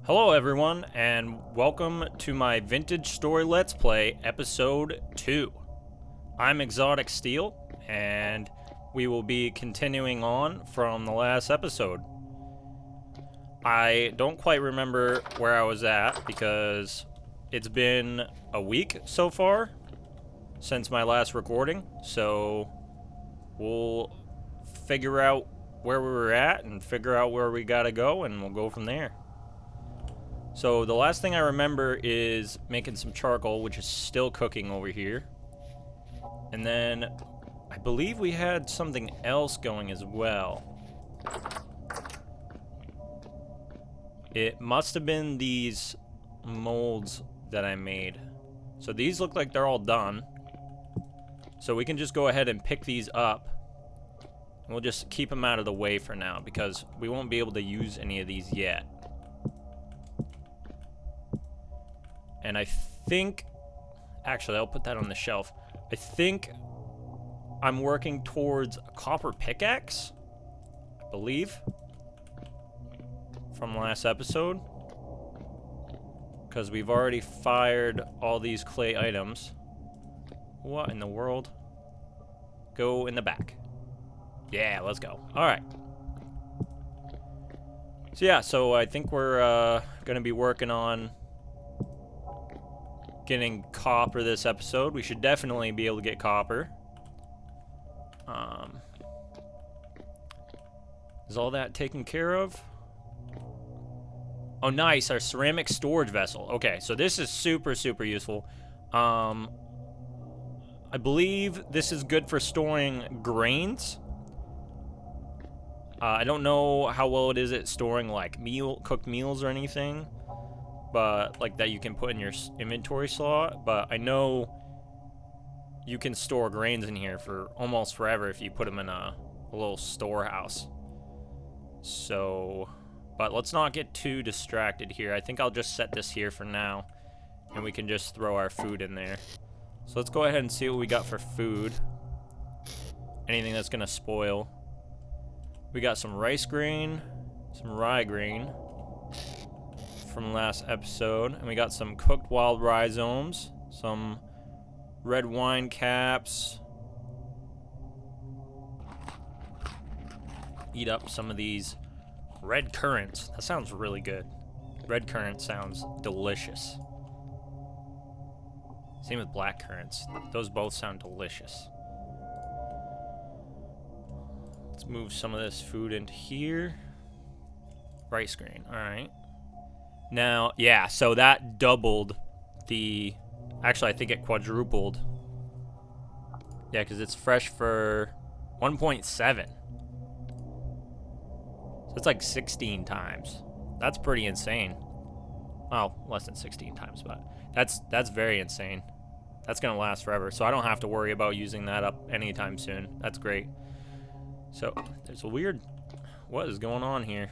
Hello everyone, and welcome to my Vintage Story Let's Play, Episode 2. I'm Exotic Steel, and we will be continuing on from the last episode. I don't quite remember where I was at, because it's been a week so far since my last recording, so we'll figure out where we were at and figure out where we gotta go, and we'll go from there. So the last thing I remember is making some charcoal, which is still cooking over here. And then I believe we had something else going as well. It must have been these molds that I made. So these look like they're all done. So we can just go ahead and pick these up. And we'll just keep them out of the way for now because we won't be able to use any of these yet. And I think, actually, I'll put that on the shelf. I think I'm working towards a copper pickaxe, I believe, from last episode. Because we've already fired all these clay items. What in the world? Go in the back. Yeah, let's go. All right. So yeah, so I think we're going to be working on getting copper this episode. We should definitely be able to get copper. Is all that taken care of? Oh, nice. Our ceramic storage vessel. Okay, so this is super, super useful. I believe this is good for storing grains. I don't know how well it is at storing, like, cooked meals or anything. But like that you can put in your inventory slot, but I know you can store grains in here for almost forever if you put them in a little storehouse. So, but let's not get too distracted here. I think I'll just set this here for now, and we can just throw our food in there. So let's go ahead and see what we got for food. Anything that's gonna spoil. We got some rice grain, some rye grain from last episode, and we got some cooked wild rhizomes, some red wine caps. Eat up some of these red currants. That sounds really good. Red currant sounds delicious. Same with black currants. Those both sound delicious. Let's move some of this food into here. Rice grain, all right. Now, yeah, so that doubled the... Actually, I think it quadrupled. Yeah, because it's fresh for 1.7. So it's like 16 times. That's pretty insane. Well, less than 16 times, but that's very insane. That's going to last forever, so I don't have to worry about using that up anytime soon. That's great. So, there's a weird... What is going on here?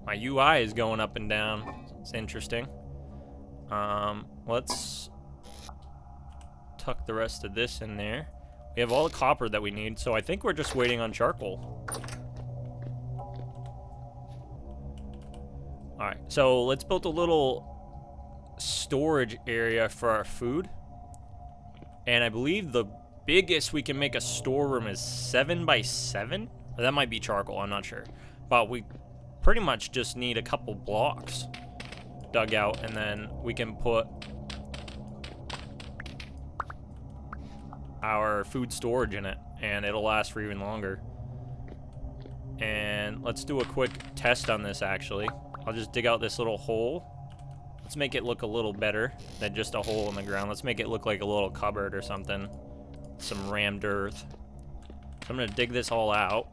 My UI is going up and down. It's interesting. Let's tuck the rest of this in there. We have all the copper that we need, so I think we're just waiting on charcoal. Alright, so let's build a little storage area for our food. And I believe the biggest we can make a storeroom is 7 by 7? Or that might be charcoal, I'm not sure. But we pretty much just need a couple blocks dug out, and then we can put our food storage in it, and it'll last for even longer. And let's do a quick test on this, actually. I'll just dig out this little hole. Let's make it look a little better than just a hole in the ground. Let's make it look like a little cupboard or something. Some rammed earth. So I'm gonna dig this all out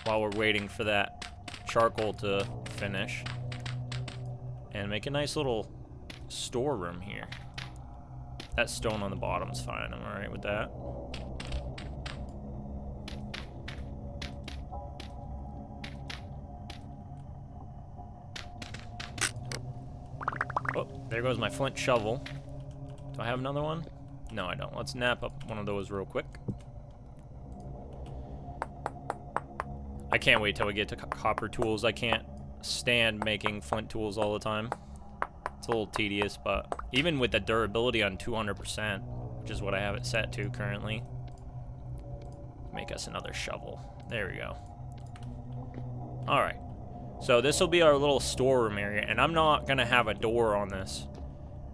while we're waiting for that charcoal to finish. And make a nice little storeroom here. That stone on the bottom's fine. I'm alright with that. Oh, there goes my flint shovel. Do I have another one? No, I don't. Let's nap up one of those real quick. I can't wait till we get to copper tools. I can't stand making flint tools all the time. It's a little tedious, but even with the durability on 200%, which is what I have it set to currently, make us another shovel. There we go. All right. So this will be our little storeroom area, and I'm not gonna have a door on this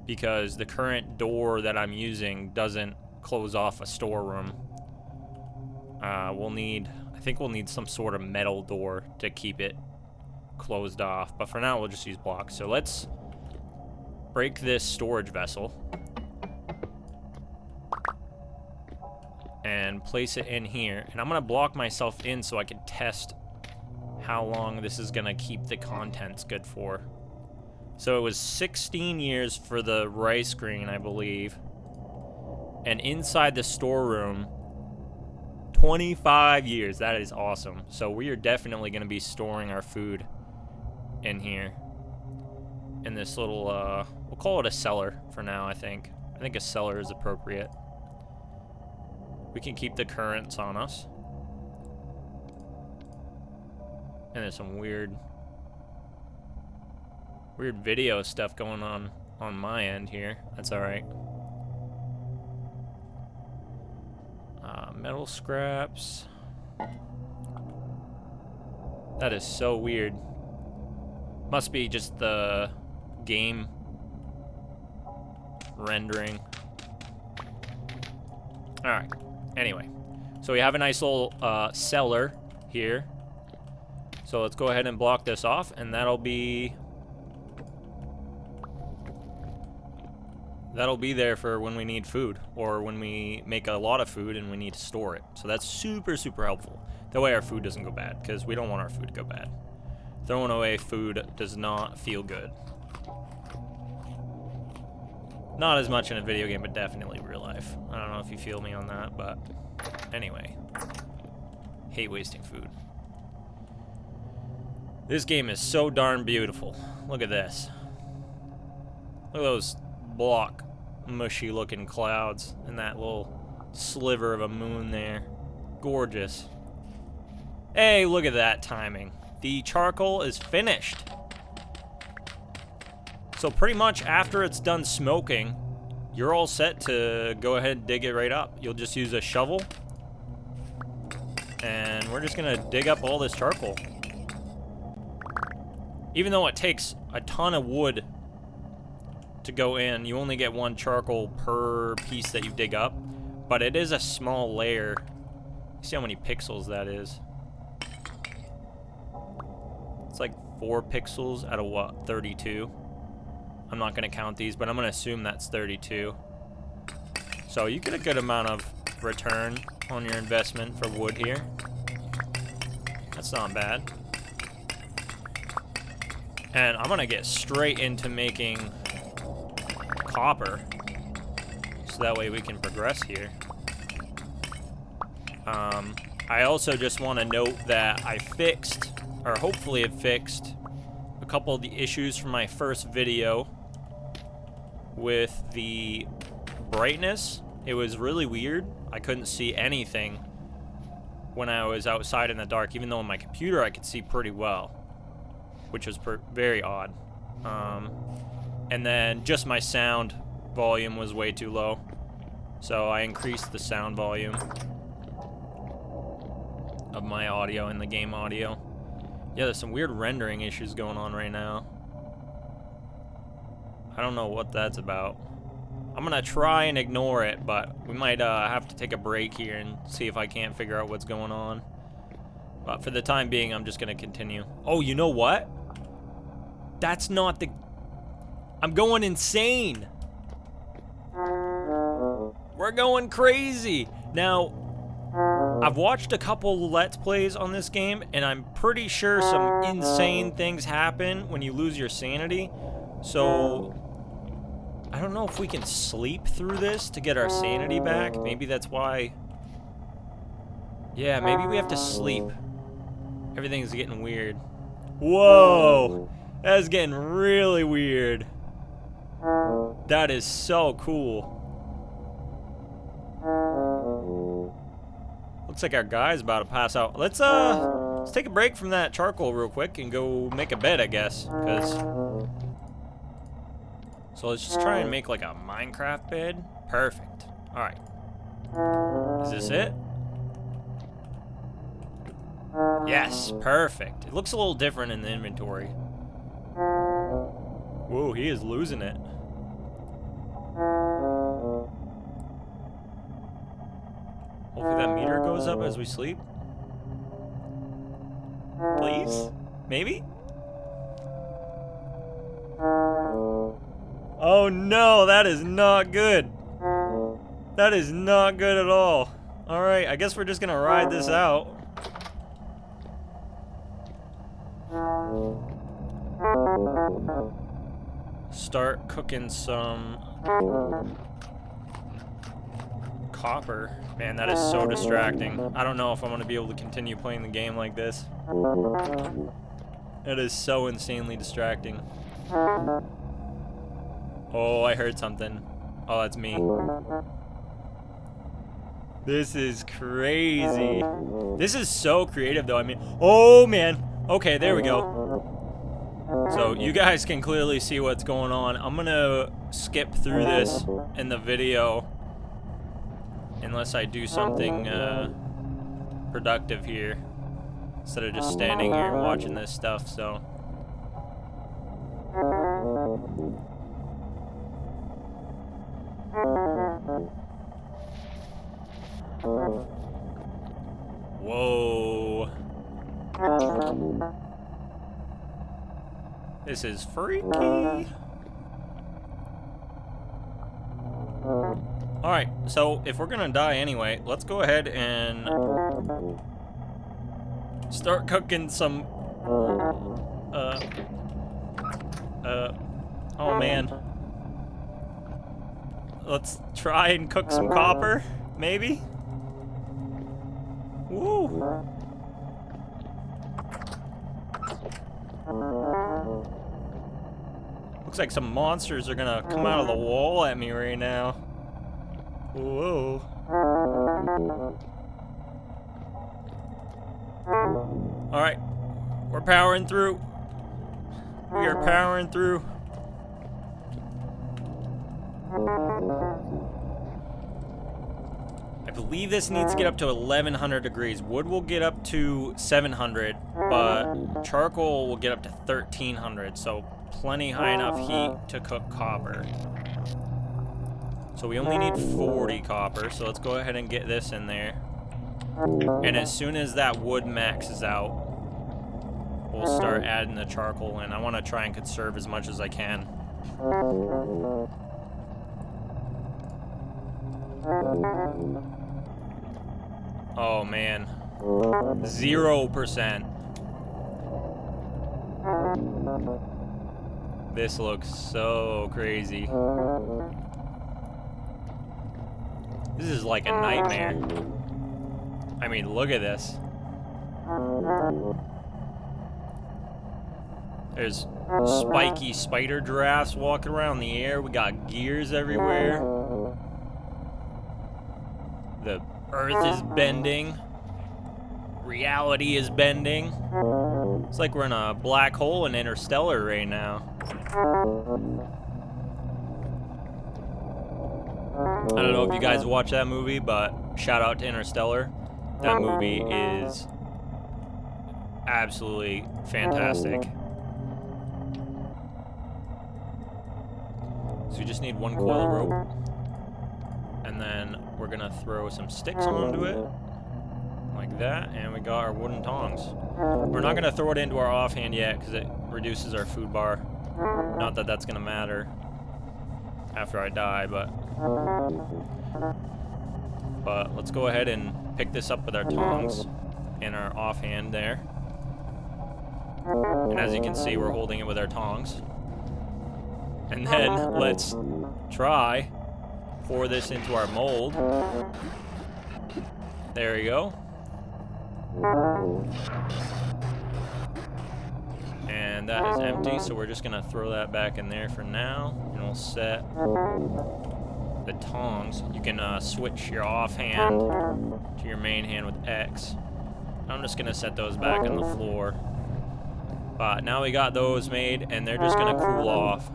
because the current door that I'm using doesn't close off a storeroom. I think we'll need some sort of metal door to keep it closed off, but for now we'll just use blocks. So let's break this storage vessel and place it in here, and I'm gonna block myself in so I can test how long this is gonna keep the contents good for. So it was 16 years for the rice grain, I believe, and inside the storeroom 25 years. That is awesome. So we are definitely gonna be storing our food in here in this little we'll call it a cellar for now. I think a cellar is appropriate. We can keep the currents on us. And there's some weird video stuff going on my end here. That's all right. Metal scraps. That is so weird. Must be just the game rendering. All right. Anyway, so we have a nice little cellar here. So let's go ahead and block this off, and that'll be there for when we need food, or when we make a lot of food and we need to store it. So that's super, super helpful. That way our food doesn't go bad, because we don't want our food to go bad. Throwing away food does not feel good. Not as much in a video game, but definitely real life. I don't know if you feel me on that, but anyway. Hate wasting food. This game is so darn beautiful. Look at this. Look at those block, mushy looking clouds and that little sliver of a moon there. Gorgeous. Hey, look at that timing. The charcoal is finished. So pretty much after it's done smoking, you're all set to go ahead and dig it right up. You'll just use a shovel, and we're just gonna dig up all this charcoal. Even though it takes a ton of wood to go in, you only get one charcoal per piece that you dig up, but it is a small layer. See how many pixels that is? It's like 4 pixels out of what, 32? I'm not gonna count these, but I'm gonna assume that's 32. So you get a good amount of return on your investment for wood here. That's not bad. And I'm gonna get straight into making copper, so that way we can progress here. I also just want to note that I fixed, or hopefully it fixed, a couple of the issues from my first video with the brightness. It was really weird. I couldn't see anything when I was outside in the dark, even though on my computer I could see pretty well, which was very odd. And then just my sound volume was way too low, so I increased the sound volume of my audio and the game audio. Yeah, there's some weird rendering issues going on right now. I don't know what that's about. I'm gonna try and ignore it, but we might have to take a break here and see if I can't figure out what's going on. But for the time being, I'm just gonna continue. Oh, you know what? That's not the... I'm going insane. We're going crazy. Now, I've watched a couple Let's Plays on this game, and I'm pretty sure some insane things happen when you lose your sanity. So, I don't know if we can sleep through this to get our sanity back. Maybe that's why... Yeah, maybe we have to sleep. Everything's getting weird. Whoa! That's getting really weird. That is so cool. Looks like our guy's about to pass out. Let's Let's take a break from that charcoal real quick and go make a bed, I guess. So let's just try and make like a Minecraft bed. Perfect. Alright. Is this it? Yes, perfect. It looks a little different in the inventory. Whoa, he is losing it. Hopefully that meter goes up as we sleep. Please? Maybe? Oh no, that is not good. That is not good at all. Alright, I guess we're just gonna ride this out. Start cooking some copper. Man, that is so distracting. I don't know if I'm gonna be able to continue playing the game like this. It is so insanely distracting. Oh, I heard something. Oh, that's me. This is crazy. This is so creative, though. I mean, oh man. Okay, there we go. So you guys can clearly see what's going on. I'm gonna skip through this in the video unless I do something productive here instead of just standing here and watching this stuff. So whoa. This is freaky. Alright, so if we're gonna die anyway, let's go ahead and start cooking some oh man. Let's try and cook some copper, maybe? Woo! Looks like some monsters are gonna come out of the wall at me right now. Whoa. Alright. We're powering through. We are powering through. I believe this needs to get up to 1100 degrees. Wood will get up to 700, but charcoal will get up to 1300, so plenty high enough heat to cook copper. So we only need 40 copper, so let's go ahead and get this in there. And as soon as that wood maxes out, we'll start adding the charcoal in. I want to try and conserve as much as I can. Oh man, 0%. This looks so crazy. This is like a nightmare. I mean, look at this. There's spiky spider giraffes walking around the air. We got gears everywhere. The earth is bending. Reality is bending. It's like we're in a black hole in Interstellar right now. I don't know if you guys watch that movie, but shout out to Interstellar. That movie is absolutely fantastic. So we just need one coil of rope. And then we're gonna throw some sticks onto it. Like that, and we got our wooden tongs. We're not gonna throw it into our offhand yet because it reduces our food bar. Not that that's gonna matter after I die, but let's go ahead and pick this up with our tongs and our offhand there. And as you can see, we're holding it with our tongs. And then let's try pour this into our mold. There we go. And that is empty, so we're just gonna throw that back in there for now, and we'll set the tongs. You can switch your offhand to your main hand with X, I'm just gonna set those back on the floor. But now we got those made, and they're just gonna cool off.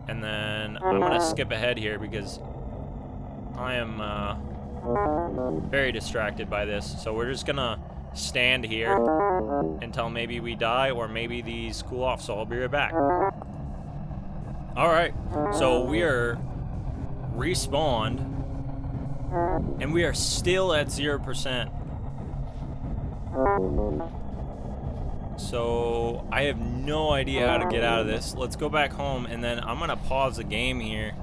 And then I'm gonna skip ahead here because I am very distracted by this. So we're just gonna stand here until maybe we die or maybe these cool off. So I'll be right back. All right, so we are respawned, and we are still at 0%. So I have no idea how to get out of this. Let's go back home, and then I'm gonna pause the game here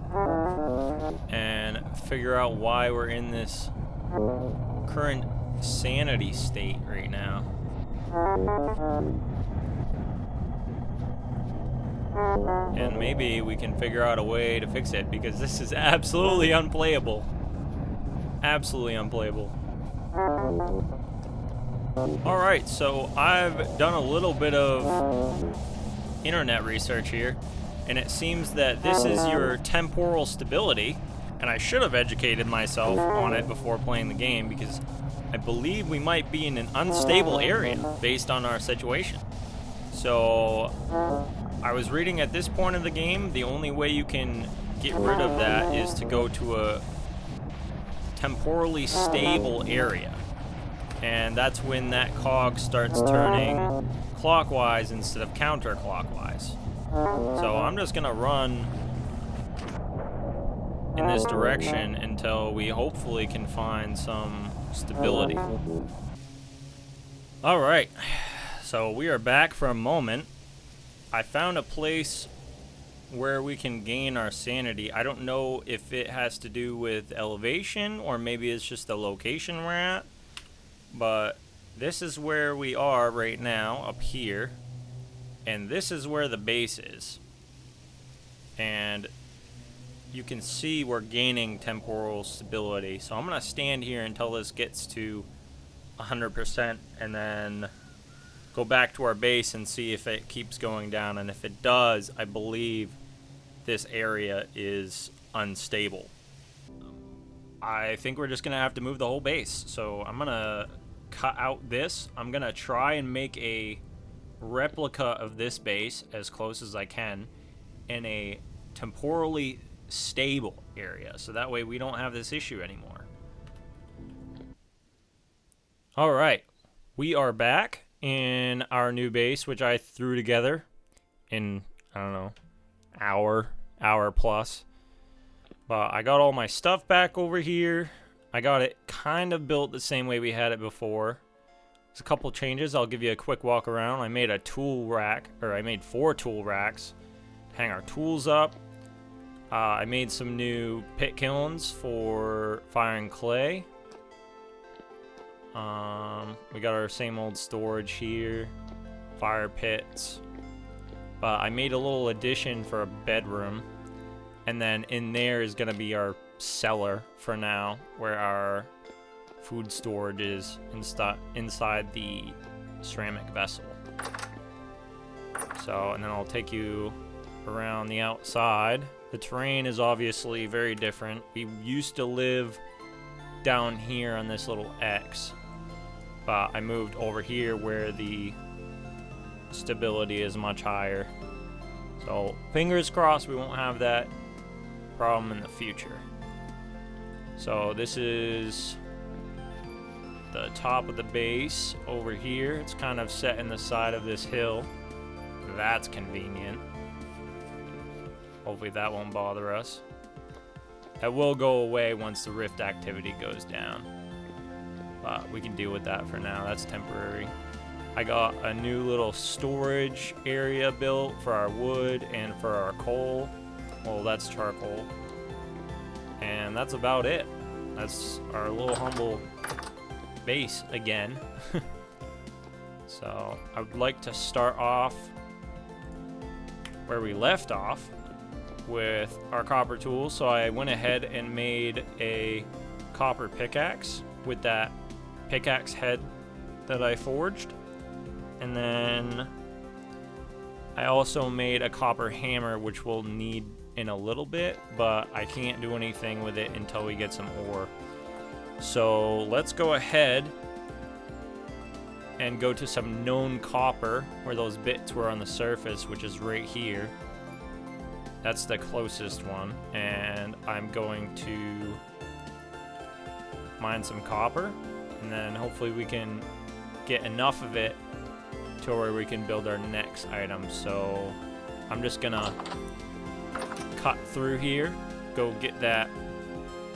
and figure out why we're in this current sanity state right now. And maybe we can figure out a way to fix it, because this is absolutely unplayable. Absolutely unplayable. Alright, so I've done a little bit of internet research here, and it seems that this is your temporal stability, and I should have educated myself on it before playing the game, because I believe we might be in an unstable area based on our situation. So I was reading at this point of the game, the only way you can get rid of that is to go to a temporally stable area. And that's when that cog starts turning clockwise instead of counterclockwise. So I'm just gonna run in this direction until we hopefully can find some stability. Alright, so we are back for a moment. I found a place where we can gain our sanity. I don't know if it has to do with elevation or maybe it's just the location we're at. But this is where we are right now, up here. And this is where the base is. And you can see we're gaining temporal stability. So I'm going to stand here until this gets to 100% and then go back to our base and see if it keeps going down. And if it does, I believe this area is unstable. I think we're just going to have to move the whole base. So I'm going to cut out this. I'm going to try and make a replica of this base as close as I can in a temporally stable area. So that way we don't have this issue anymore. All right. We are back in our new base, which I threw together in, I don't know, hour plus. But I got all my stuff back over here. I got it kind of built the same way we had it before. There's a couple changes. I'll give you a quick walk around. I made a tool rack, or I made 4 tool racks to hang our tools up. I made some new pit kilns for firing clay. We got our same old storage here, fire pits. But I made a little addition for a bedroom. And then in there is going to be our cellar for now, where our food storage is inside the ceramic vessel. So, and then I'll take you around the outside. The terrain is obviously very different. We used to live down here on this little X, but I moved over here where the stability is much higher. So fingers crossed we won't have that problem in the future. So this is the top of the base over here. It's kind of set in the side of this hill. That's convenient. Hopefully that won't bother us. That will go away once the rift activity goes down. But we can deal with that for now. That's temporary. I got a new little storage area built for our wood and for our coal. Well, that's charcoal. And that's about it. That's our little humble base again. So I would like to start off where we left off with our copper tools. So I went ahead and made a copper pickaxe with that pickaxe head that I forged. And then I also made a copper hammer, which we'll need in a little bit, but I can't do anything with it until we get some ore. So let's go ahead and go to some known copper where those bits were on the surface, which is right here. That's the closest one, and I'm going to mine some copper, and then hopefully we can get enough of it to where we can build our next item. So I'm just gonna cut through here, go get that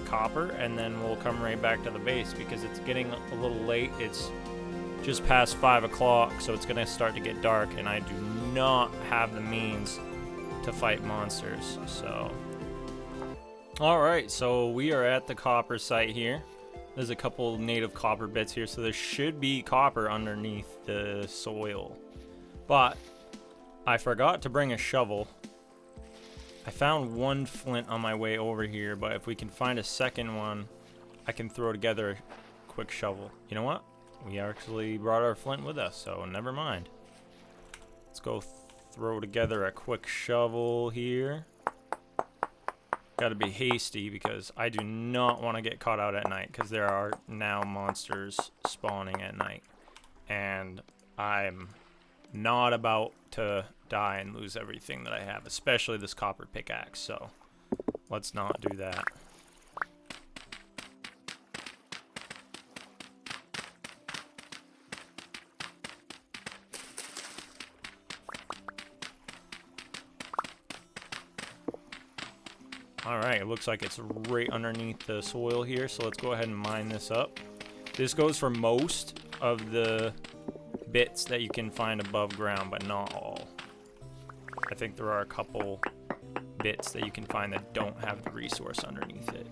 copper, and then we'll come right back to the base because it's getting a little late. It's just past 5 o'clock, so it's gonna start to get dark, and I do not have the means to fight monsters. So alright, so we are at the copper site here. There's a couple native copper bits here, so there should be copper underneath the soil, but I forgot to bring a shovel. I found one flint on my way over here, but if we can find a second one, I can throw together a quick shovel. You know what? We actually brought our flint with us, so never mind. Let's go throw together a quick shovel here. Gotta be hasty because I do not want to get caught out at night, because there are now monsters spawning at night. And I'm not about to die and lose everything that I have, especially this copper pickaxe, so let's not do that. Alright, it looks like it's right underneath the soil here, so let's go ahead and mine this up. This goes for most of the bits that you can find above ground, but not all. I think there are a couple bits that you can find that don't have the resource underneath it.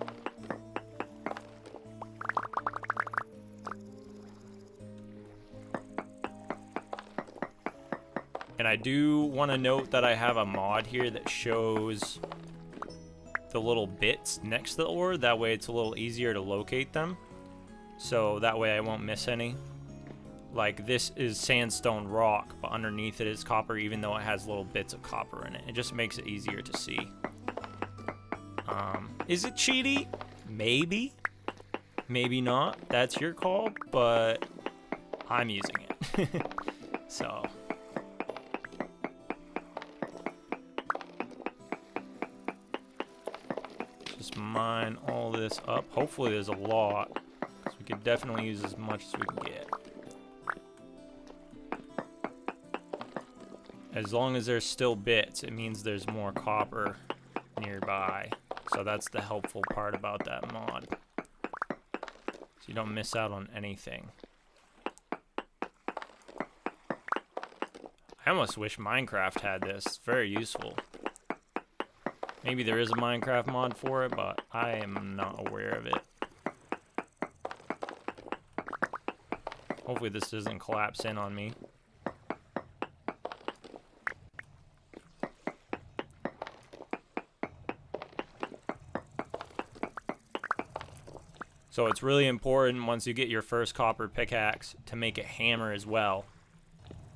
And I do want to note that I have a mod here that shows the little bits next to the ore. That way it's a little easier to locate them. So that way I won't miss any. Like, this is sandstone rock, but underneath it is copper, even though it has little bits of copper in it. It just makes it easier to see. Is it cheaty? Maybe. Maybe not. That's your call, but I'm using it. So. Just mine all this up. Hopefully there's a lot, because we could definitely use as much as we can get. As long as there's still bits, it means there's more copper nearby. So that's the helpful part about that mod. So you don't miss out on anything. I almost wish Minecraft had this. It's very useful. Maybe there is a Minecraft mod for it, but I am not aware of it. Hopefully this doesn't collapse in on me. So it's really important once you get your first copper pickaxe to make a hammer as well,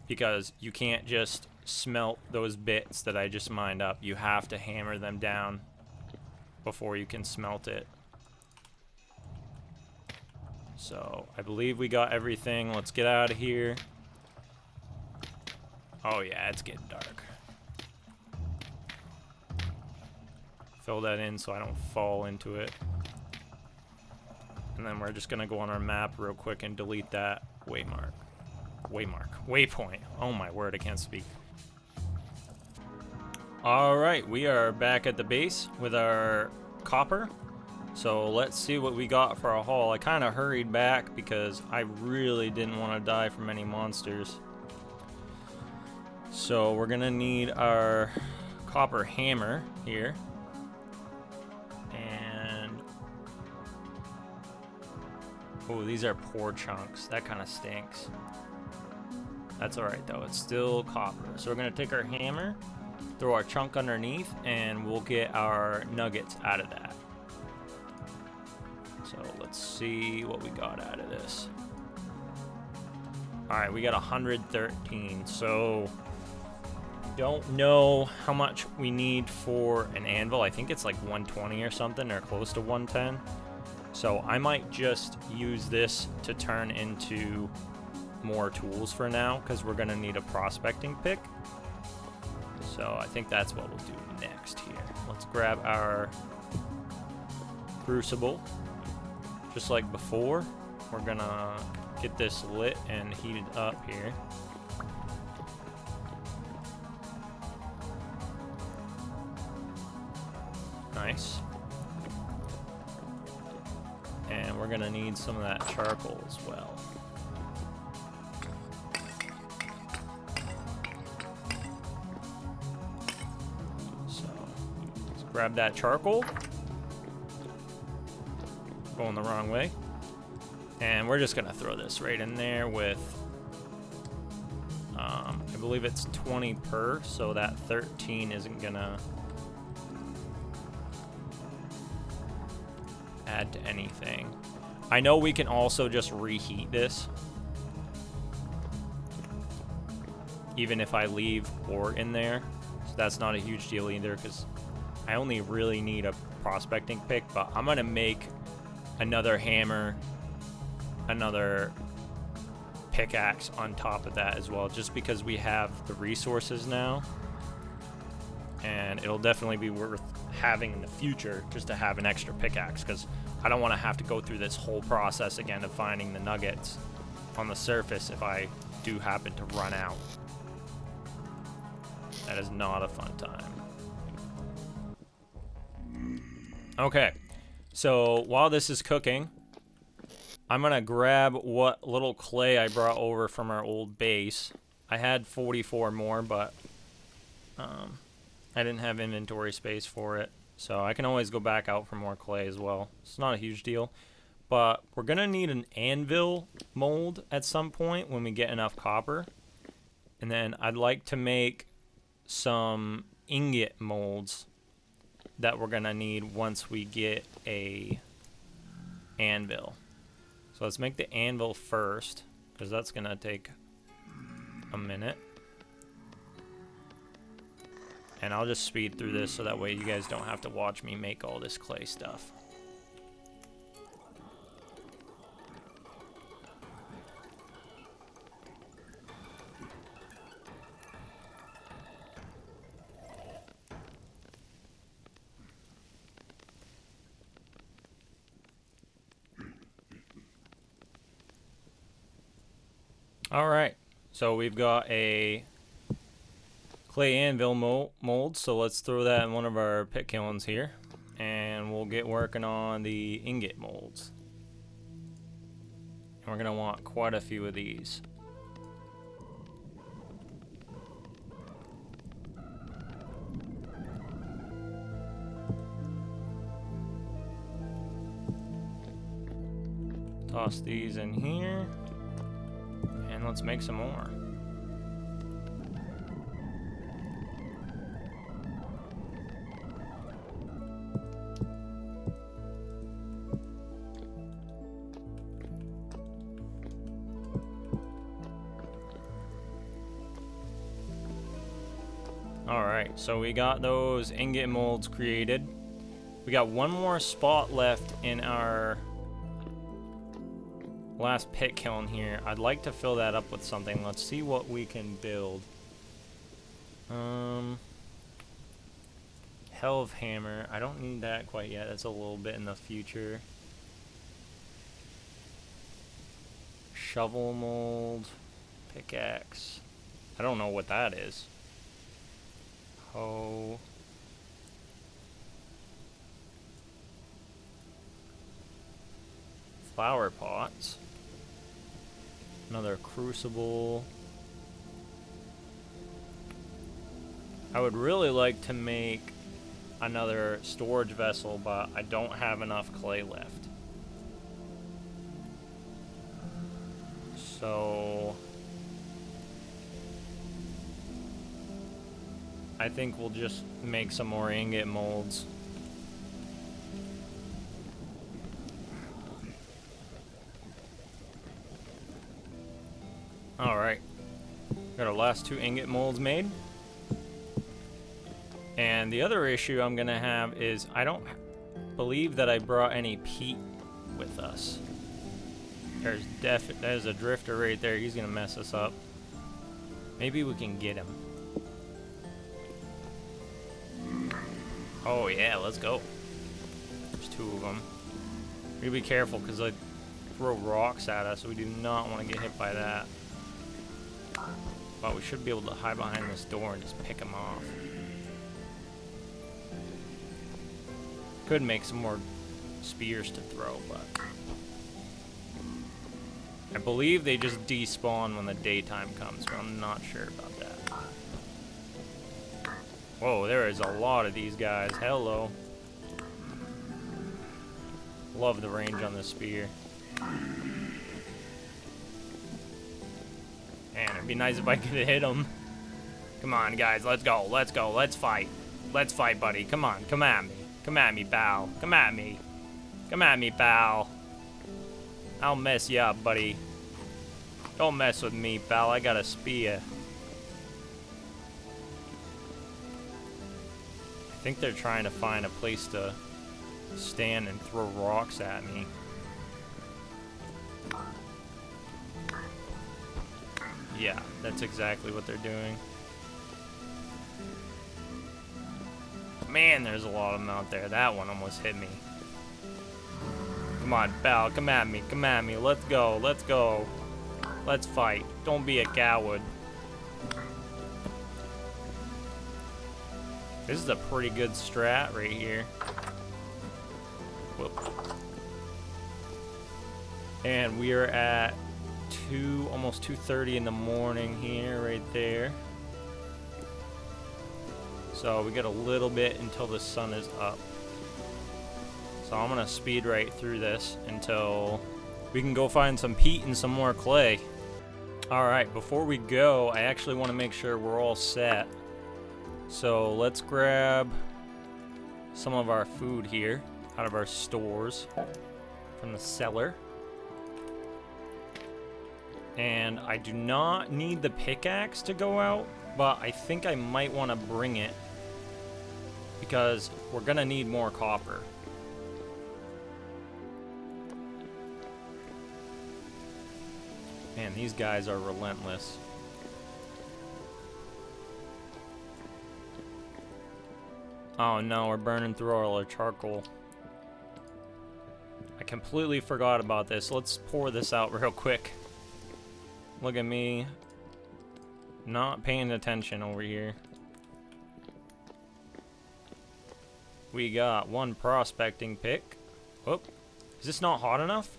because you can't just smelt those bits that I just mined up. You have to hammer them down before you can smelt it. So I believe we got everything. Let's get out of here. Oh yeah, it's getting dark. Fill that in so I don't fall into it. And then we're just gonna go on our map real quick and delete that waypoint. Oh my word, I can't speak. Alright, we are back at the base with our copper. So let's see what we got for our haul. I kind of hurried back because I really didn't want to die from any monsters. So we're gonna need our copper hammer here. And oh, these are poor chunks. That kind of stinks. That's alright though, it's still copper. So we're gonna take our hammer, throw our chunk underneath, and we'll get our nuggets out of that. So let's see what we got out of this. Alright, we got 113. So don't know how much we need for an anvil. I think it's like 120 or something, or close to 110. So I might just use this to turn into more tools for now because we're gonna need a prospecting pick. So I think that's what we'll do next here. Let's grab our crucible. Just like before, we're gonna get this lit and heated up here. Nice. And we're gonna need some of that charcoal as well. So let's grab that charcoal. Going the wrong way. And we're just gonna throw this right in there with I believe it's 20 per, so that 13 isn't gonna add to anything. I know we can also just reheat this even if I leave ore in there, so that's not a huge deal either because I only really need a prospecting pick. But I'm gonna make another hammer, another pickaxe on top of that as well, just because we have the resources now, and it'll definitely be worth having in the future just to have an extra pickaxe, because I don't want to have to go through this whole process again of finding the nuggets on the surface if I do happen to run out. That is not a fun time. Okay, so while this is cooking, I'm gonna grab what little clay I brought over from our old base. I had 44 more, but I didn't have inventory space for it. So I can always go back out for more clay as well. It's not a huge deal. But we're gonna need an anvil mold at some point when we get enough copper. And then I'd like to make some ingot molds that we're gonna need once we get a anvil. So let's make the anvil first, because that's gonna take a minute. And I'll just speed through this so that way you guys don't have to watch me make all this clay stuff. All right, so we've got a clay anvil mold, so let's throw that in one of our pit kilns here, and we'll get working on the ingot molds. And we're gonna want quite a few of these. Toss these in here. And let's make some more. Alright, so we got those ingot molds created. We got one more spot left in our last pit kiln here. I'd like to fill that up with something. Let's see what we can build. Hell of hammer. I don't need that quite yet. That's a little bit in the future. Shovel mold. Pickaxe. I don't know what that is. Hoe. Flower pots. Another crucible. I would really like to make another storage vessel, but I don't have enough clay left. So I think we'll just make some more ingot molds. Alright, got our last 2 ingot molds made. And the other issue I'm gonna have is I don't believe that I brought any peat with us. There's a drifter right there. He's gonna mess us up. Maybe we can get him. Oh yeah, let's go. There's two of them. We gotta be careful because they throw rocks at us. We do not want to get hit by that. But we should be able to hide behind this door and just pick them off. Could make some more spears to throw, but I believe they just despawn when the daytime comes, but I'm not sure about that. Whoa, there is a lot of these guys. Hello. Love the range on this spear. Man, it'd be nice if I could hit him. Come on, guys, let's go, let's go, let's fight. Let's fight, buddy. Come on, come at me. Come at me, pal. Come at me. Come at me, pal. I'll mess you up, buddy. Don't mess with me, pal. I got a spear. I think they're trying to find a place to stand and throw rocks at me. Yeah, that's exactly what they're doing. Man, there's a lot of them out there. That one almost hit me. Come on, pal. Come at me. Come at me. Let's go. Let's go. Let's fight. Don't be a coward. This is a pretty good strat right here. Whoop. And we are at almost 2:30 in the morning here, right there. So we got a little bit until the sun is up. So I'm gonna speed right through this until we can go find some peat and some more clay. Alright, before we go, I actually want to make sure we're all set. So let's grab some of our food here out of our stores from the cellar. And I do not need the pickaxe to go out, but I think I might want to bring it because we're gonna need more copper. Man, these guys are relentless. Oh no, we're burning through all our charcoal. I completely forgot about this. Let's pour this out real quick. Look at me not paying attention over here. We got one prospecting pick. Whoop. Is this not hot enough?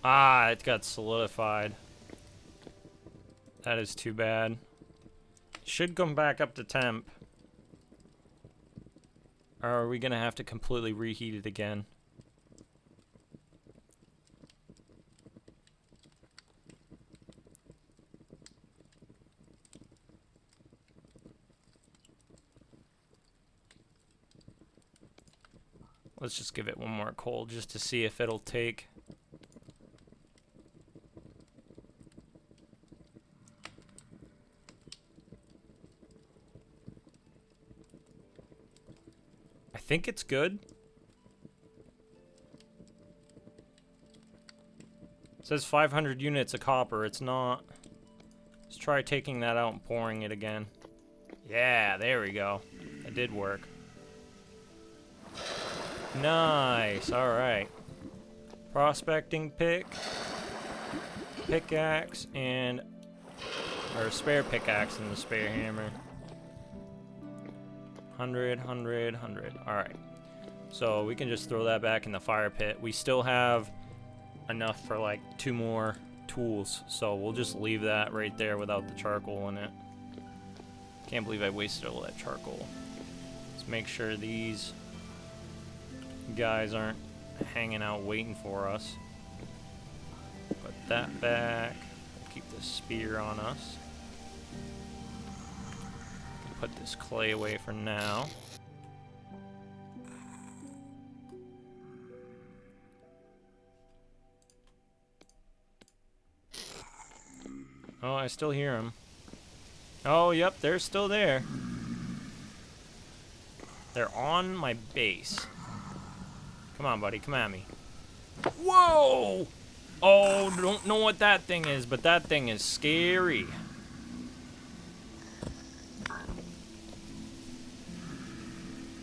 Ah, it got solidified. That is too bad. Should come back up to temp. Or are we gonna have to completely reheat it again? Let's just give it one more coal just to see if it'll take. I think it's good. It says 500 units of copper. It's not. Let's try taking that out and pouring it again. Yeah, there we go. It did work. Nice, alright. Prospecting pick, pickaxe, and or spare pickaxe and the spare hammer. 100, 100, 100. Alright. So we can just throw that back in the fire pit. We still have enough for like 2 more tools. So we'll just leave that right there without the charcoal in it. Can't believe I wasted all that charcoal. Let's make sure these guys aren't hanging out waiting for us. Put that back. Keep the spear on us. Put this clay away for now. Oh, I still hear them. Oh, yep, they're still there. They're on my base. Come on, buddy, come at me. Whoa! Oh, don't know what that thing is, but that thing is scary.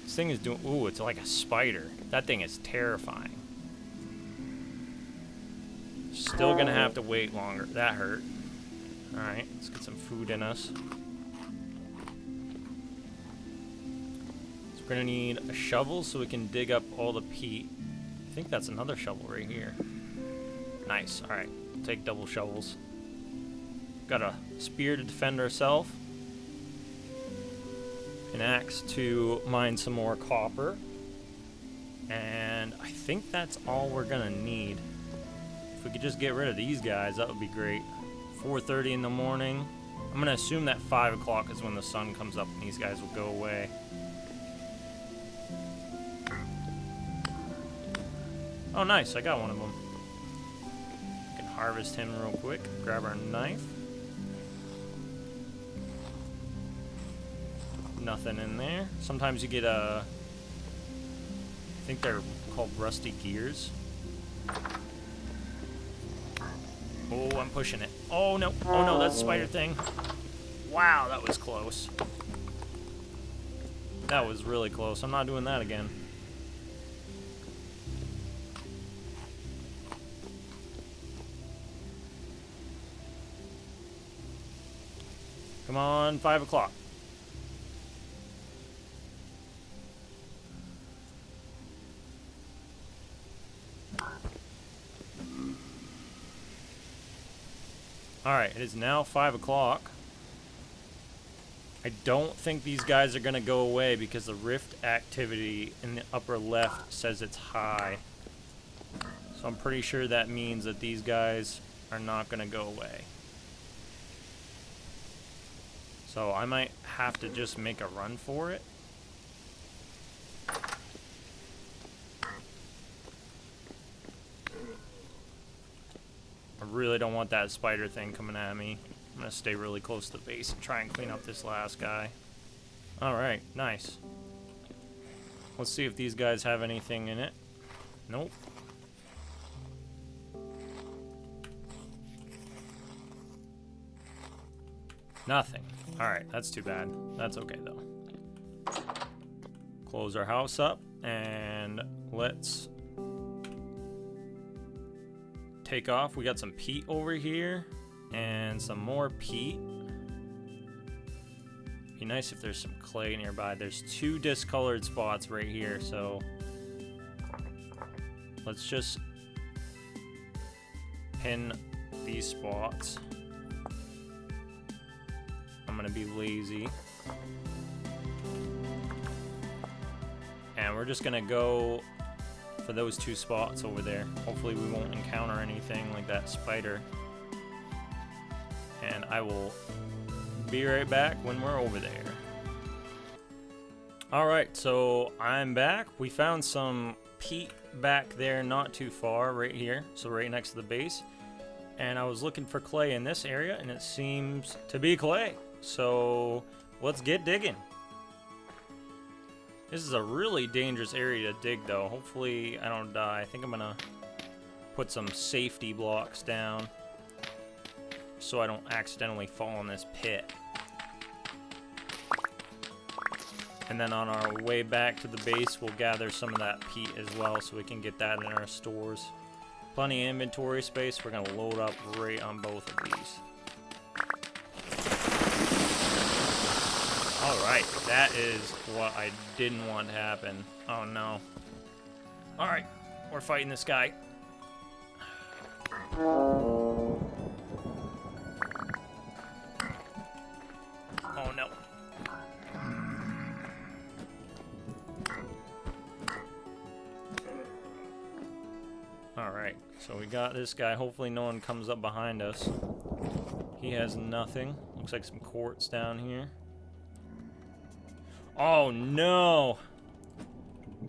This thing is doing... Ooh, it's like a spider. That thing is terrifying. Still gonna have to wait longer. That hurt. Alright, let's get some food in us. So we're gonna need a shovel so we can dig up all the peat. I think that's another shovel right here. Nice. Alright, take double shovels. Got a spear to defend ourselves. An axe to mine some more copper. And I think that's all we're gonna need. If we could just get rid of these guys, that would be great. 4:30 in the morning. I'm gonna assume that 5 o'clock is when the sun comes up and these guys will go away. Oh, nice. I got one of them. We can harvest him real quick. Grab our knife. Nothing in there. Sometimes you get I think they're called rusty gears. Oh, I'm pushing it. Oh no. Oh no, that's a spider thing. Wow, that was close. That was really close. I'm not doing that again. Come on, 5 o'clock. Alright, it is now 5 o'clock. I don't think these guys are going to go away because the rift activity in the upper left says it's high. So I'm pretty sure that means that these guys are not going to go away. So I might have to just make a run for it. I really don't want that spider thing coming at me. I'm gonna stay really close to the base and try and clean up this last guy. Alright, nice. Let's see if these guys have anything in it. Nope. Nothing. Alright, that's too bad. That's okay though. Close our house up and let's take off. We got some peat over here and some more peat. Be nice if there's some clay nearby. There's 2 discolored spots right here, so let's just pin these spots. I'm gonna be lazy. And we're just gonna go for those 2 spots over there. Hopefully we won't encounter anything like that spider. And I will be right back when we're over there. Alright, so I'm back. We found some peat back there not too far, right here. So right next to the base. And I was looking for clay in this area, and it seems to be clay. So let's get digging. This is a really dangerous area to dig, though. Hopefully I don't die. I think I'm gonna put some safety blocks down so I don't accidentally fall in this pit. And then on our way back to the base, we'll gather some of that peat as well so we can get that in our stores. Plenty of inventory space. We're gonna load up right on both of these. Alright, that is what I didn't want to happen. Oh no. Alright, we're fighting this guy. Oh no. Alright, so we got this guy. Hopefully no one comes up behind us. He has nothing. Looks like some quartz down here. Oh no!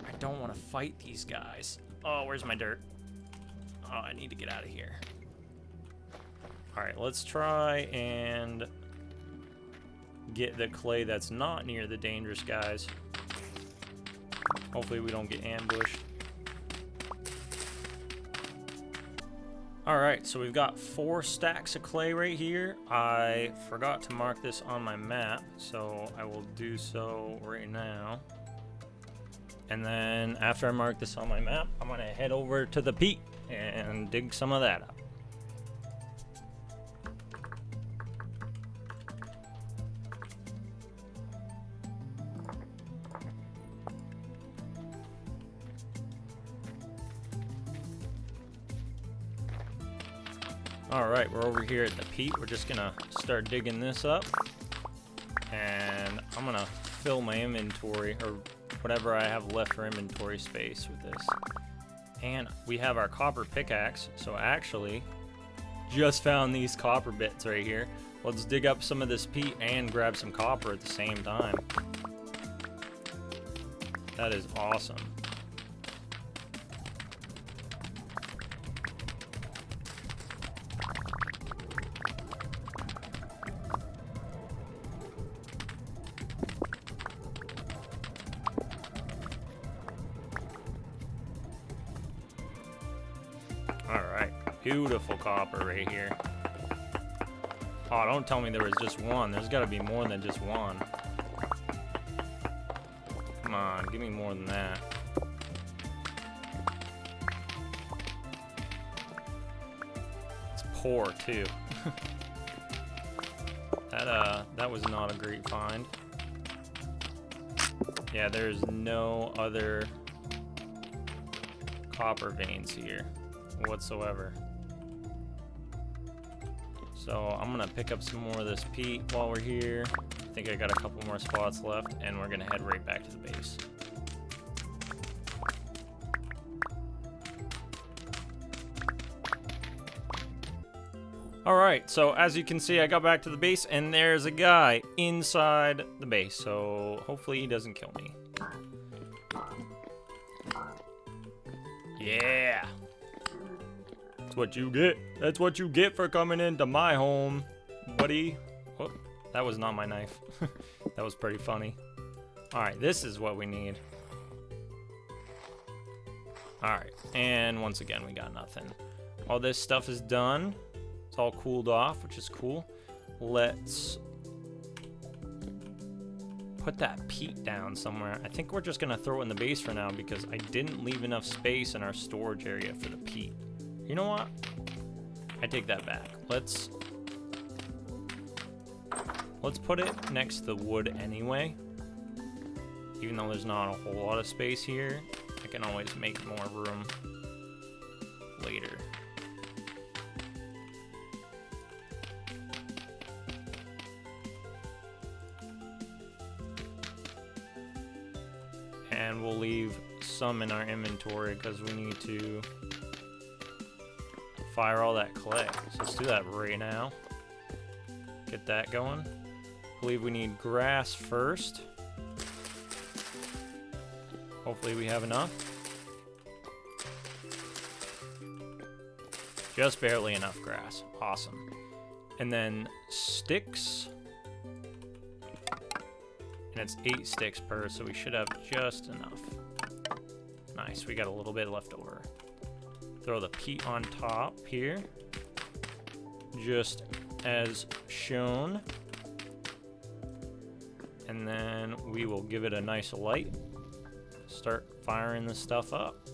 I don't want to fight these guys. Oh, where's my dirt? Oh, I need to get out of here. Alright, let's try and get the clay that's not near the dangerous guys. Hopefully we don't get ambushed. Alright, so we've got 4 stacks of clay right here. I forgot to mark this on my map, so I will do so right now. And then after I mark this on my map, I'm gonna head over to the peat and dig some of that up. Alright, we're over here at the peat. We're just gonna start digging this up. And I'm gonna fill my inventory, or whatever I have left for inventory space with this. And we have our copper pickaxe, so actually, just found these copper bits right here. Let's dig up some of this peat and grab some copper at the same time. That is awesome. Alright, beautiful copper right here. Oh, don't tell me there was just one. There's gotta be more than just one. Come on, give me more than that. It's poor, too. That was not a great find. Yeah, there's no other copper veins here whatsoever. So I'm gonna pick up some more of this peat while we're here. I think I got a couple more spots left, and we're gonna head right back to the base. Alright, so as you can see, I got back to the base, and there's a guy inside the base, so hopefully he doesn't kill me. Yeah! That's what you get. That's what you get for coming into my home, buddy. Oh, that was not my knife. That was pretty funny. Alright, this is what we need. Alright, and once again, we got nothing. All this stuff is done. It's all cooled off, which is cool. Let's put that peat down somewhere. I think we're just gonna throw it in the base for now because I didn't leave enough space in our storage area for the peat. You know what? I take that back. Let's put it next to the wood anyway. Even though there's not a whole lot of space here, I can always make more room later. And we'll leave some in our inventory because we need to fire all that clay. So let's do that right now. Get that going. I believe we need grass first. Hopefully we have enough. Just barely enough grass. Awesome. And then sticks. And it's 8 sticks per, so we should have just enough. Nice, we got a little bit left over. Throw the peat on top here. Just as shown. And then we will give it a nice light. Start firing this stuff up.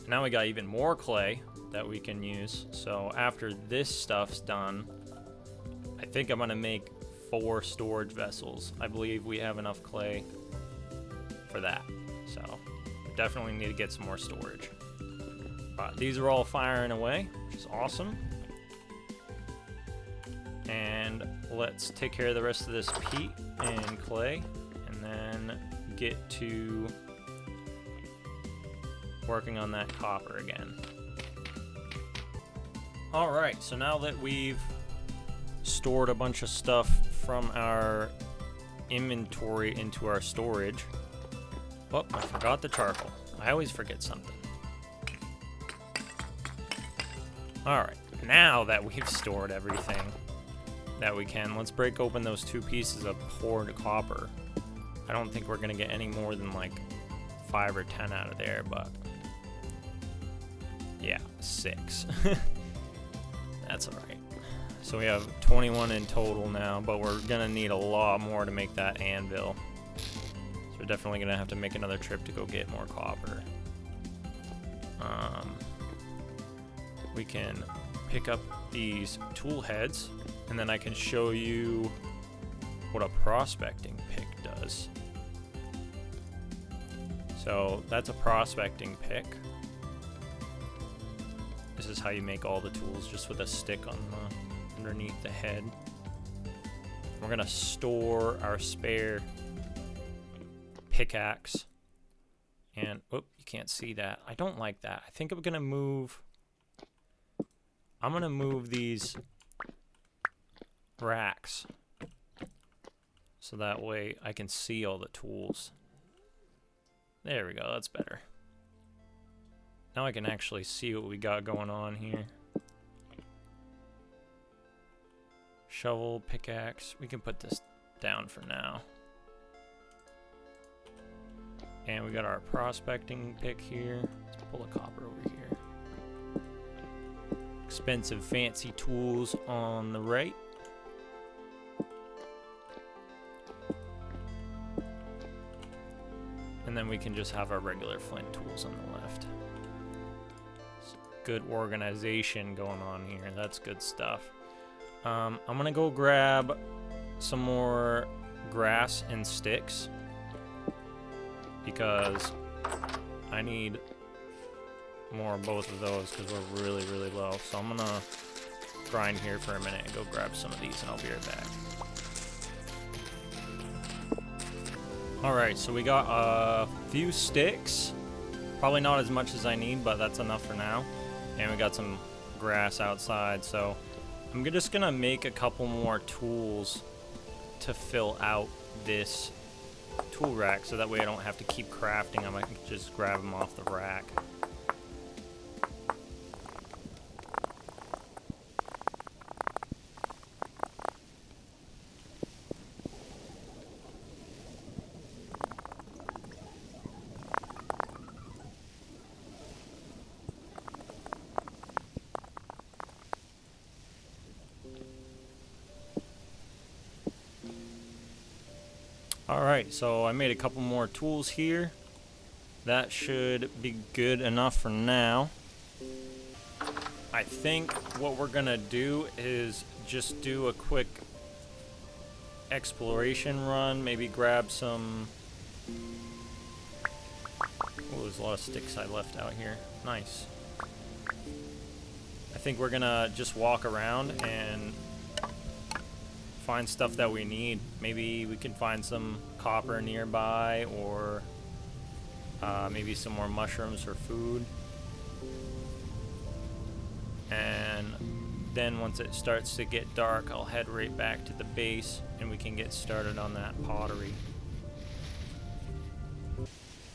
Now we got even more clay that we can use. So after this stuff's done, I think I'm gonna make 4 storage vessels. I believe we have enough clay for that. So definitely need to get some more storage. But these are all firing away, which is awesome. And let's take care of the rest of this peat and clay, and then get to working on that copper again. Alright, so now that we've stored a bunch of stuff from our inventory into our storage. Oh, I forgot the charcoal. I always forget something. Alright, now that we've stored everything that we can, let's break open those 2 pieces of poured copper. I don't think we're gonna get any more than like 5 or 10 out of there, but Yeah, 6. That's alright. So we have 21 in total now, but we're gonna need a lot more to make that anvil. So we're definitely gonna have to make another trip to go get more copper. We can pick up these tool heads, and then I can show you what a prospecting pick does. So that's a prospecting pick. This is how you make all the tools, just with a stick on the underneath the head. We're gonna store our spare pickaxe. And, oh, you can't see that. I don't like that. I think I'm gonna move these racks so that way I can see all the tools. There we go, that's better. Now I can actually see what we got going on here. Shovel, pickaxe, we can put this down for now. And we got our prospecting pick here. Let's pull the copper over here. Expensive fancy tools on the right. And then we can just have our regular flint tools on the left. Good organization going on here. That's good stuff. I'm gonna go grab some more grass and sticks because I need more of both of those because we're really, really low. So I'm gonna grind here for a minute and go grab some of these, and I'll be right back. Alright, so we got a few sticks. Probably not as much as I need, but that's enough for now. And we got some grass outside, so I'm just gonna make a couple more tools to fill out this tool rack, so that way I don't have to keep crafting them. I can just grab them off the rack. Alright, so I made a couple more tools here. That should be good enough for now. I think what we're gonna do is just do a quick exploration run, maybe grab some... Oh, there's a lot of sticks I left out here. Nice. I think we're gonna just walk around and find stuff that we need. Maybe we can find some copper nearby, or maybe some more mushrooms for food. And then once it starts to get dark, I'll head right back to the base and we can get started on that pottery.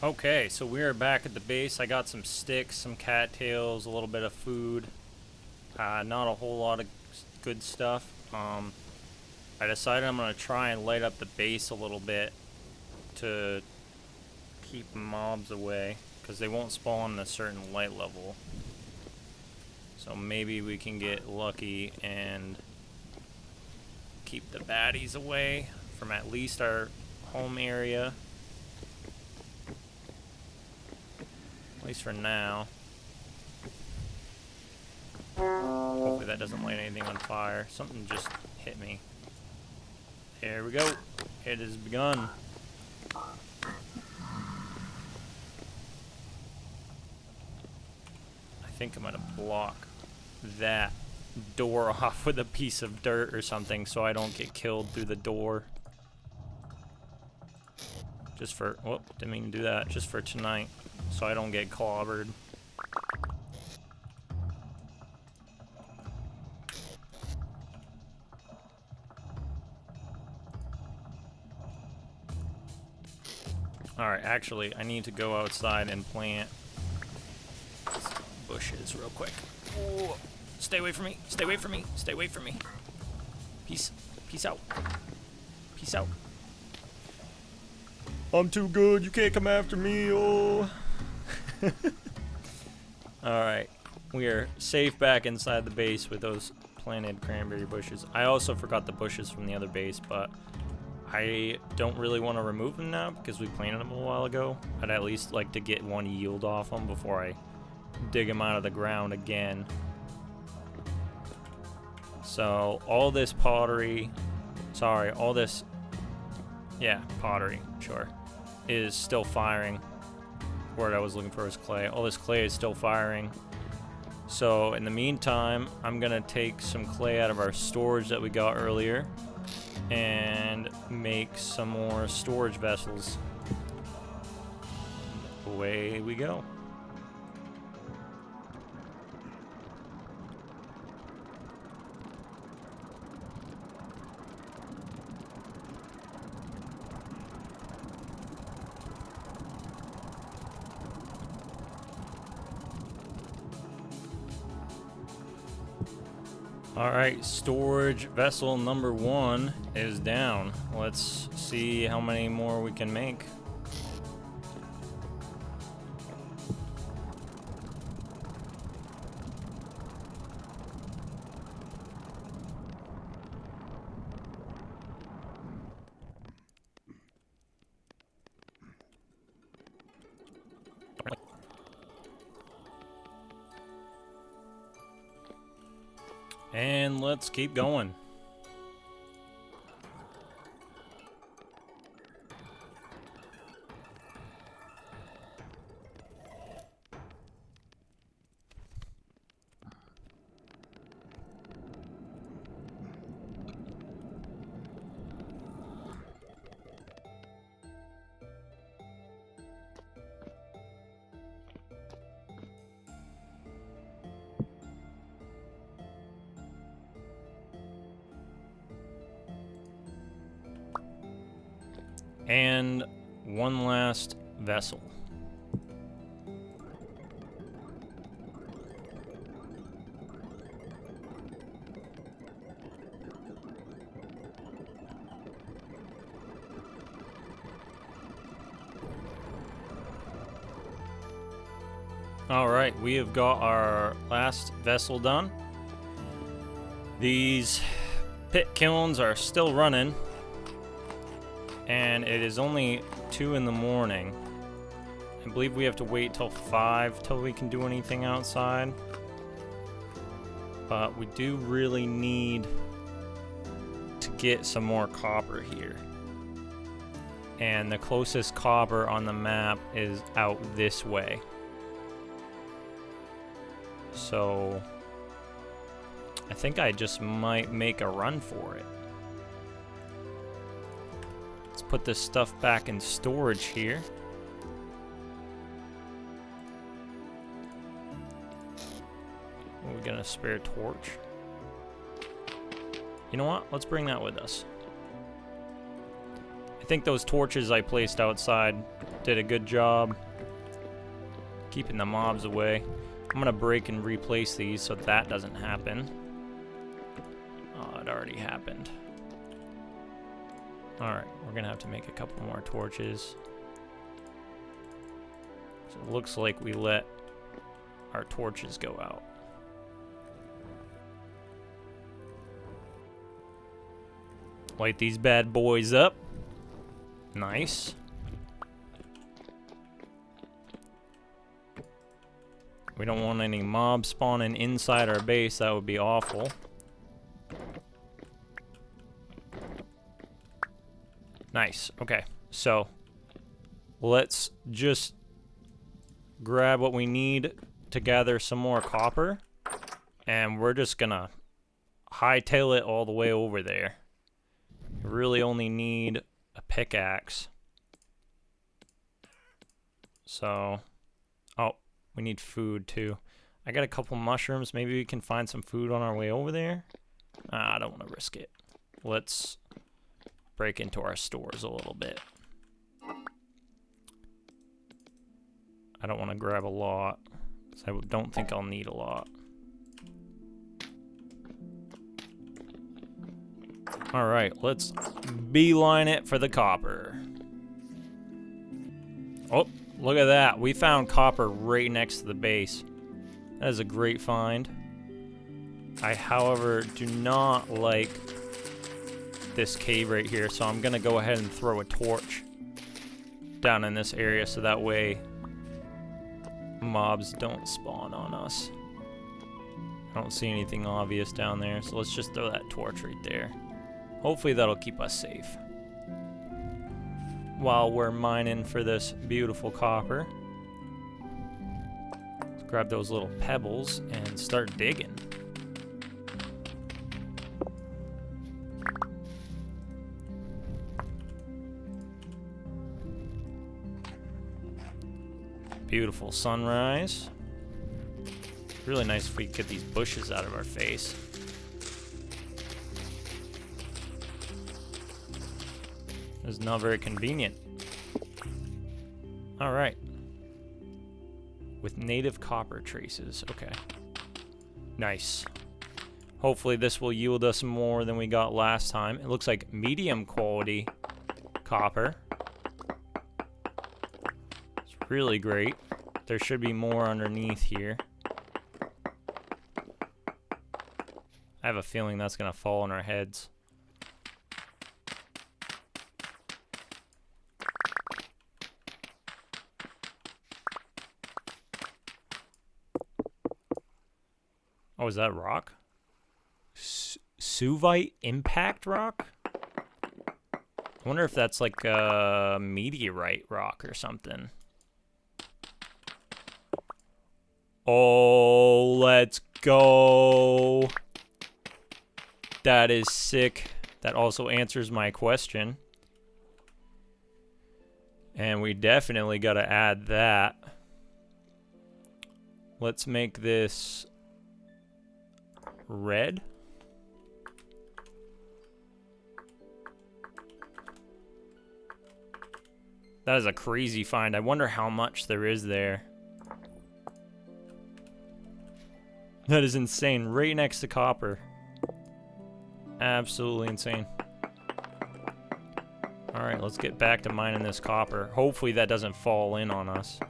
Okay, so we're back at the base. I got some sticks, some cattails, a little bit of food. Not a whole lot of good stuff. I decided I'm going to try and light up the base a little bit to keep mobs away, because they won't spawn a certain light level. So maybe we can get lucky and keep the baddies away from at least our home area. At least for now. Hopefully that doesn't light anything on fire. Something just hit me. There we go. It has begun. I think I'm gonna block that door off with a piece of dirt or something so I don't get killed through the door. Just for, whoop, didn't mean to do that. Just for tonight, so I don't get clobbered. Alright, actually, I need to go outside and plant bushes real quick. Oh, stay away from me. Stay away from me. Stay away from me. Peace. Peace out. Peace out. I'm too good. You can't come after me. Oh. Alright. We are safe back inside the base with those planted cranberry bushes. I also forgot the bushes from the other base, but I don't really want to remove them now because we planted them a while ago. I'd at least like to get one yield off them before I dig them out of the ground again. So all this pottery, sorry, all this, yeah, pottery, sure, is still firing. Word I was looking for was clay. All this clay is still firing. So in the meantime, I'm gonna take some clay out of our storage that we got earlier and make some more storage vessels. Away we go. Alright, storage vessel number 1 is down. Let's see how many more we can make. And let's keep going. And one last vessel. All right, we have got our last vessel done. These pit kilns are still running. And it is only 2 in the morning. I believe we have to wait till 5 till we can do anything outside. But we do really need to get some more copper here. And the closest copper on the map is out this way. So I think I just might make a run for it. Put this stuff back in storage here. We got a spare torch. You know what? Let's bring that with us. I think those torches I placed outside did a good job keeping the mobs away. I'm gonna break and replace these so that doesn't happen. Oh, it already happened. Alright, we're gonna have to make a couple more torches. So it looks like we let our torches go out. Light these bad boys up. Nice. We don't want any mobs spawning inside our base, that would be awful. Nice. Okay, so let's just grab what we need to gather some more copper, and we're just gonna hightail it all the way over there. We really only need a pickaxe. So, oh, we need food too. I got a couple mushrooms. Maybe we can find some food on our way over there. I don't want to risk it. Let's break into our stores a little bit. I don't want to grab a lot, because I don't think I'll need a lot. Alright, let's beeline it for the copper. Oh, look at that. We found copper right next to the base. That is a great find. I, however, do not like this cave right here, so I'm gonna go ahead and throw a torch down in this area so that way mobs don't spawn on us. I don't see anything obvious down there, so let's just throw that torch right there. Hopefully that'll keep us safe while we're mining for this beautiful copper. Let's grab those little pebbles and start digging. Beautiful sunrise. Really nice if we could get these bushes out of our face. It's not very convenient. All right. With native copper traces. Okay. Nice. Hopefully this will yield us more than we got last time. It looks like medium quality copper. It's really great. There should be more underneath here. I have a feeling that's gonna fall on our heads. Oh, is that rock? Suvite impact rock? I wonder if that's like a meteorite rock or something. Oh, let's go. That is sick. That also answers my question. And we definitely got to add that. Let's make this red. That is a crazy find. I wonder how much there is there. That is insane. Right next to copper. Absolutely insane. Alright, let's get back to mining this copper. Hopefully that doesn't fall in on us.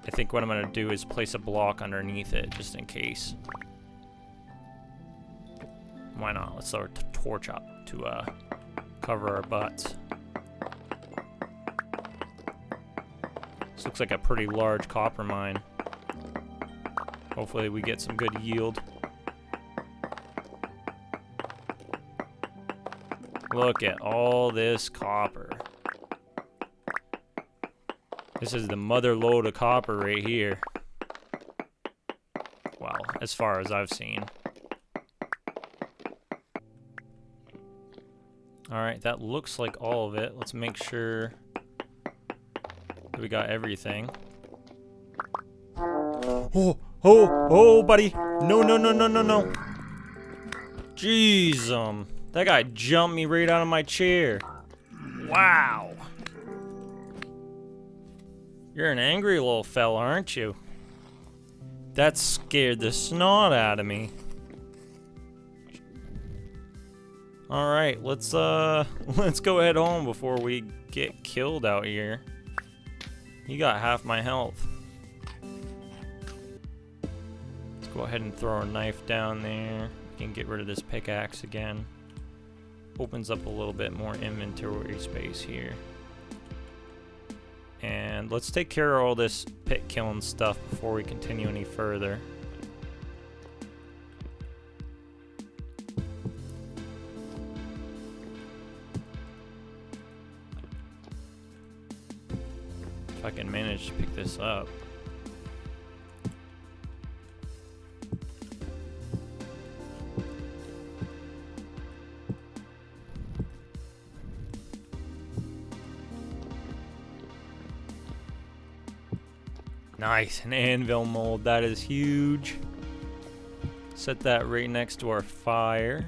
I think what I'm going to do is place a block underneath it, just in case. Why not? Let's throw a torch up to cover our butts. This looks like a pretty large copper mine. Hopefully we get some good yield. Look at all this copper. This is the mother lode of copper right here. Well, as far as I've seen. Alright, that looks like all of it. Let's make sure that we got everything. Oh, buddy. No. Jeez, that guy jumped me right out of my chair. Wow. You're an angry little fella, aren't you? That scared the snot out of me. Alright, let's go head home before we get killed out here. He got half my health. Let's go ahead and throw our knife down there. We can get rid of this pickaxe again. Opens up a little bit more inventory space here. And let's take care of all this pit killing stuff before we continue any further. If I can manage to pick this up. Nice, an anvil mold, that is huge. Set that right next to our fire.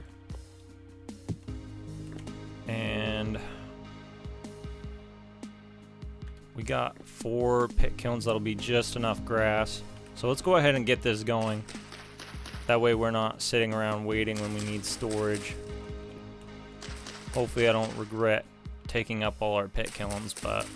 And we got 4 pit kilns, that'll be just enough grass. So let's go ahead and get this going. That way we're not sitting around waiting when we need storage. Hopefully I don't regret taking up all our pit kilns, but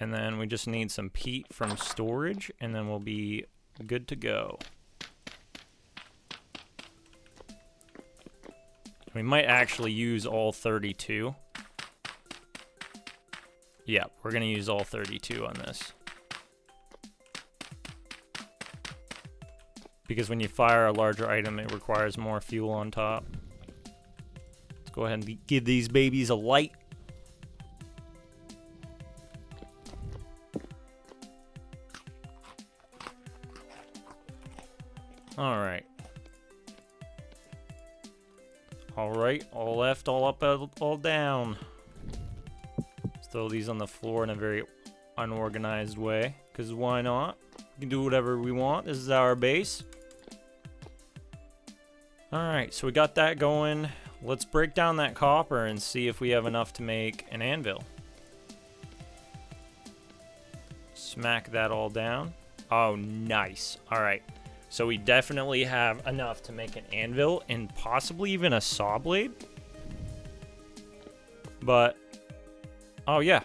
And then we just need some peat from storage, and then we'll be good to go. We might actually use all 32. Yeah, we're gonna use all 32 on this. Because when you fire a larger item, it requires more fuel on top. Let's go ahead and give these babies a light. Alright. Alright, all left, all up, all down. Let's throw these on the floor in a very unorganized way, because why not? We can do whatever we want. This is our base. Alright, so we got that going. Let's break down that copper and see if we have enough to make an anvil. Smack that all down. Oh, nice. Alright. So we definitely have enough to make an anvil and possibly even a saw blade. But, oh yeah.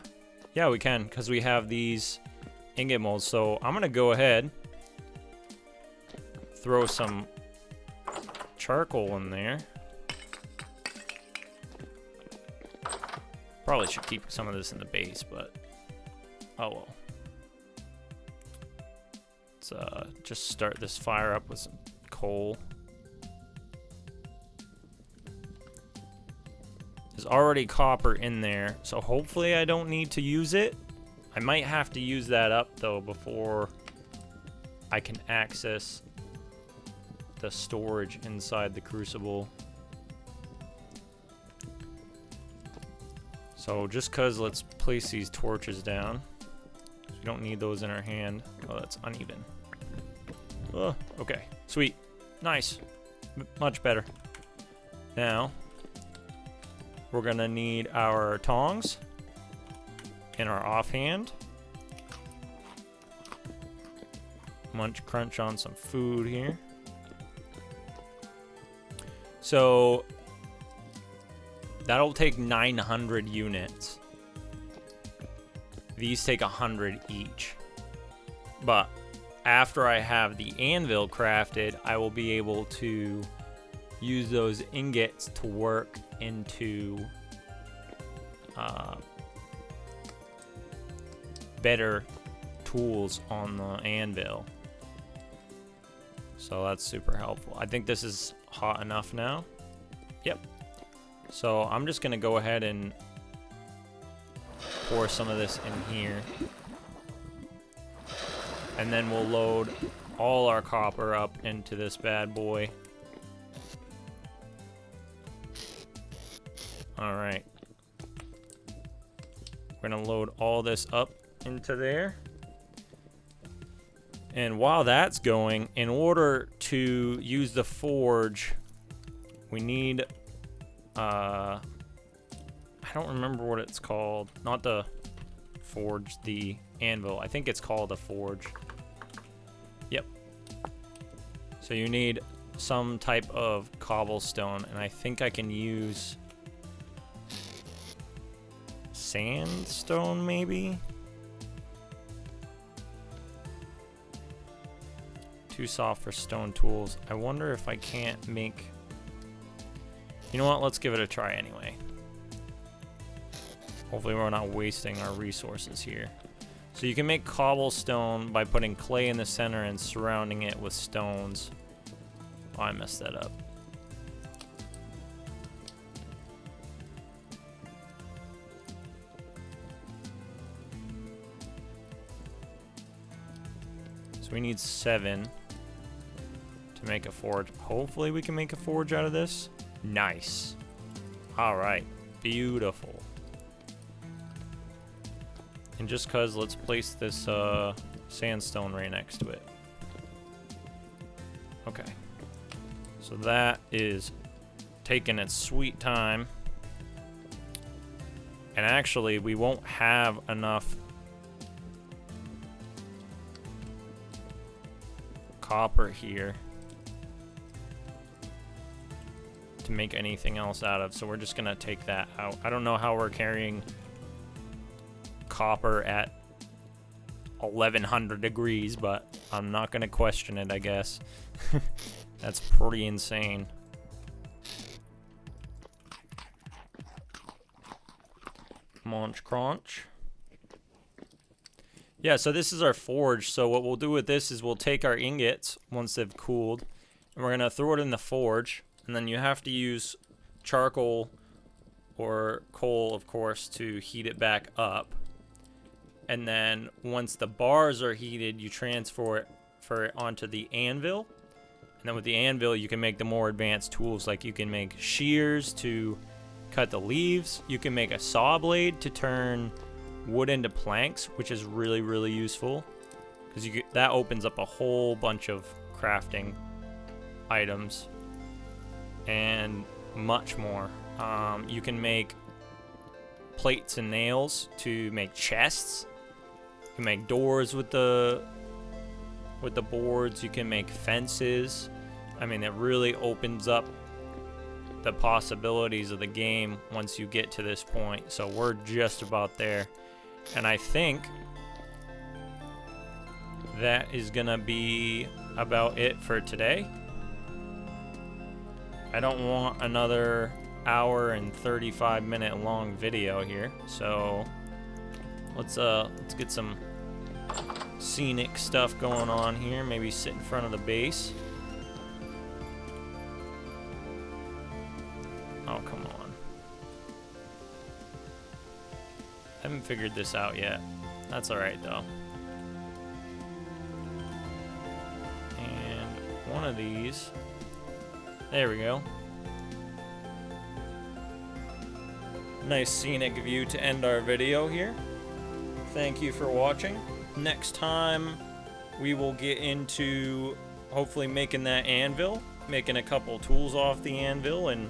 Yeah, we can, because we have these ingot molds. So I'm going to go ahead, throw some charcoal in there. Probably should keep some of this in the base, but oh well. Just start this fire up with some coal. There's already copper in there, so hopefully I don't need to use it. I might have to use that up though before I can access the storage inside the crucible. So just cause, let's place these torches down. We don't need those in our hand. Oh, that's uneven. Oh, okay, sweet, nice, much better. Now, we're gonna need our tongs and our offhand. Munch crunch on some food here. So, that'll take 900 units. These take 100 each. But after I have the anvil crafted, I will be able to use those ingots to work into better tools on the anvil. So that's super helpful. I think this is hot enough now. Yep. So I'm just gonna go ahead and pour some of this in here. And then we'll load all our copper up into this bad boy. Alright. We're gonna load all this up into there. And while that's going, in order to use the forge, we need I don't remember what it's called. Not the forge, the anvil. I think it's called a forge. Yep. So you need some type of cobblestone, and I think I can use sandstone maybe? Too soft for stone tools. I wonder if I can't make... You know what? Let's give it a try anyway. Hopefully we're not wasting our resources here. So you can make cobblestone by putting clay in the center and surrounding it with stones. Oh, I messed that up. So we need 7 to make a forge. Hopefully we can make a forge out of this. Nice. Alright. Beautiful. And just cause, let's place this sandstone right next to it. Okay. So that is taking its sweet time. And actually, we won't have enough copper here to make anything else out of, so we're just gonna take that out. I don't know how we're carrying copper at 1100 degrees, but I'm not gonna question it, I guess. That's pretty insane. Munch crunch. Yeah, so this is our forge. So what we'll do with this is we'll take our ingots once they've cooled, and we're gonna throw it in the forge, and then you have to use charcoal or coal, of course, to heat it back up. And then once the bars are heated, you transfer it onto the anvil. And then with the anvil, you can make the more advanced tools, like you can make shears to cut the leaves. You can make a saw blade to turn wood into planks, which is really, really useful, because that opens up a whole bunch of crafting items and much more. You can make plates and nails to make chests. You can make doors with the boards. You can make fences. I mean, it really opens up the possibilities of the game once you get to this point. So we're just about there. And I think that is gonna be about it for today. I don't want another hour and 35-minute long video here, so let's get some scenic stuff going on here. Maybe sit in front of the base. Oh, come on. Haven't figured this out yet. That's alright, though. And one of these. There we go. Nice scenic view to end our video here. Thank you for watching. Next time, we will get into hopefully making that anvil, making a couple tools off the anvil, and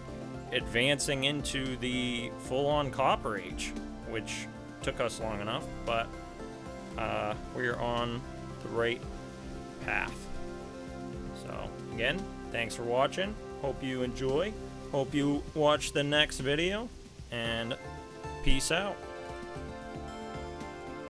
advancing into the full-on Copper Age, which took us long enough, but we're on the right path. So again, thanks for watching. Hope you enjoy. Hope you watch the next video, and peace out.